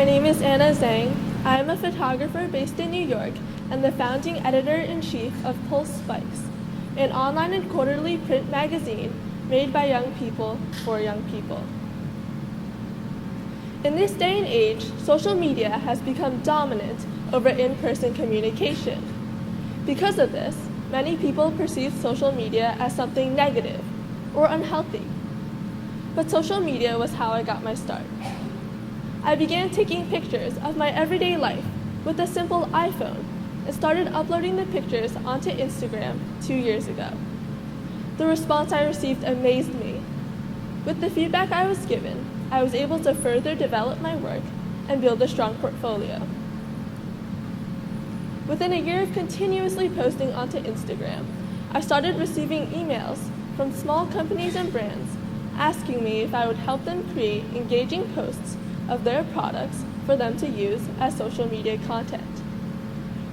My name is Anna Zhang. I am a photographer based in New York and the founding editor-in-chief of Pulse Spikes, an online and quarterly print magazine made by young people for young people. In this day and age, social media has become dominant over in-person communication. Because of this, many people perceive social media as something negative or unhealthy. But social media was how I got my start. I began taking pictures of my everyday life with a simple iPhone and started uploading the pictures onto Instagram 2 years ago. The response I received amazed me. With the feedback I was given, I was able to further develop my work and build a strong portfolio. Within a year of continuously posting onto Instagram, I started receiving emails from small companies and brands asking me if I would help them create engaging posts of their products for them to use as social media content.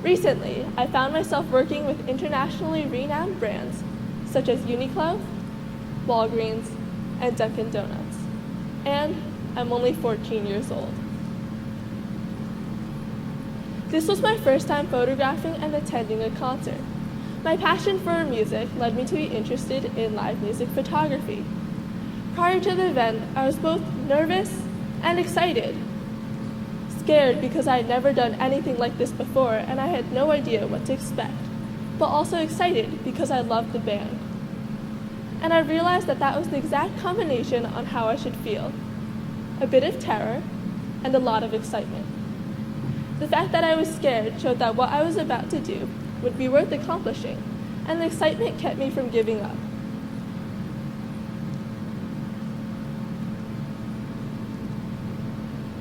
Recently, I found myself working with internationally renowned brands such as Uniqlo, Walgreens, and Dunkin' Donuts. And I'm only 14 years old. This was my first time photographing and attending a concert. My passion for music led me to be interested in live music photography. Prior to the event, I was both nervous and excited. Scared because I had never done anything like this before and I had no idea what to expect, but also excited because I loved the band. And I realized that that was the exact combination on how I should feel. A bit of terror and a lot of excitement. The fact that I was scared showed that what I was about to do would be worth accomplishing, and the excitement kept me from giving up.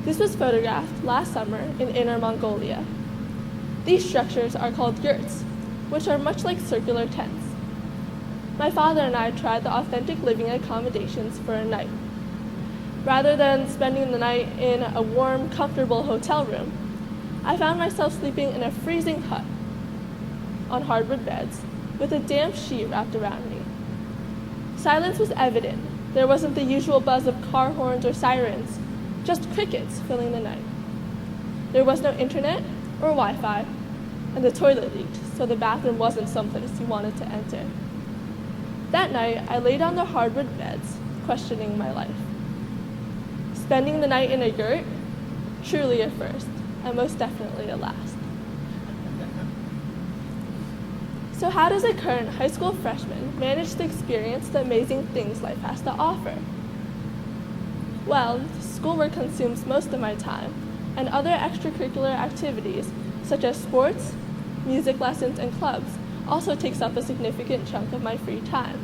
This was photographed last summer in Inner Mongolia. These structures are called yurts, which are much like circular tents. My father and I tried the authentic living accommodations for a night. Rather than spending the night in a warm, comfortable hotel room, I found myself sleeping in a freezing hut on hardwood beds with a damp sheet wrapped around me. Silence was evident. There wasn't the usual buzz of car horns or sirens, just crickets filling the night. There was no internet or Wi-Fi, and the toilet leaked, so the bathroom wasn't someplace you wanted to enter. That night, I laid on the hardwood beds, questioning my life. Spending the night in a yurt? Truly a first, and most definitely a last. So how does a current high school freshman manage to experience the amazing things life has to offer? Well, schoolwork consumes most of my time, and other extracurricular activities, such as sports, music lessons, and clubs, also takes up a significant chunk of my free time.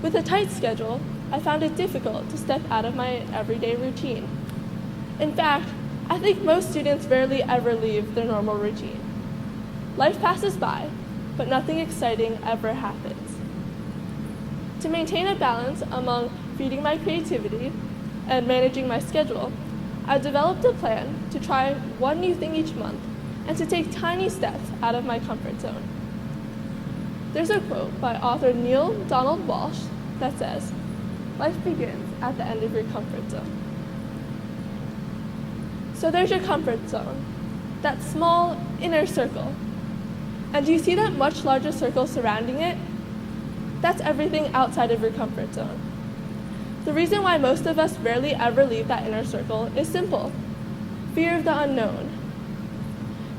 With a tight schedule, I found it difficult to step out of my everyday routine. In fact, I think most students rarely ever leave their normal routine. Life passes by, but nothing exciting ever happens. To maintain a balance among feeding my creativity and managing my schedule, I developed a plan to try one new thing each month and to take tiny steps out of my comfort zone. There's a quote by author Neil Donald Walsh that says, "Life begins at the end of your comfort zone." So there's your comfort zone, that small inner circle. And do you see that much larger circle surrounding it? That's everything outside of your comfort zone. The reason why most of us rarely ever leave that inner circle is simple: fear of the unknown.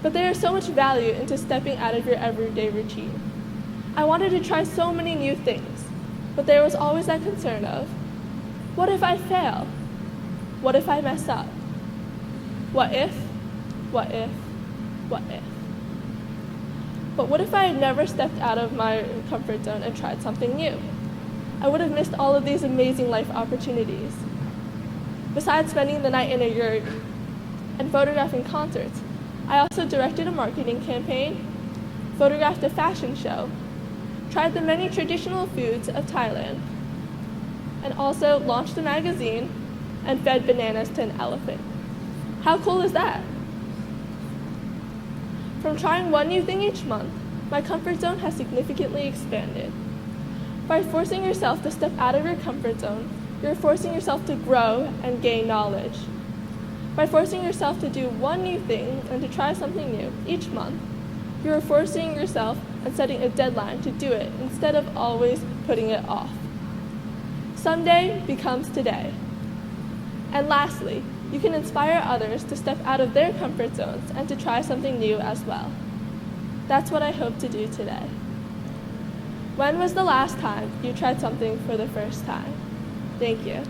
But there is so much value into stepping out of your everyday routine. I wanted to try so many new things, but there was always that concern of, what if I fail? What if I mess up? What if? What if? What if? But what if I had never stepped out of my comfort zone and tried something new? I would have missed all of these amazing life opportunities. Besides spending the night in a yurt and photographing concerts, I also directed a marketing campaign, photographed a fashion show, tried the many traditional foods of Thailand, and also launched a magazine and fed bananas to an elephant. How cool is that? From trying one new thing each month, my comfort zone has significantly expanded. By forcing yourself to step out of your comfort zone, you're forcing yourself to grow and gain knowledge. By forcing yourself to do one new thing and to try something new each month, you are forcing yourself and setting a deadline to do it instead of always putting it off. Someday becomes today. And lastly, you can inspire others to step out of their comfort zones and to try something new as well. That's what I hope to do today. When was the last time you tried something for the first time? Thank you.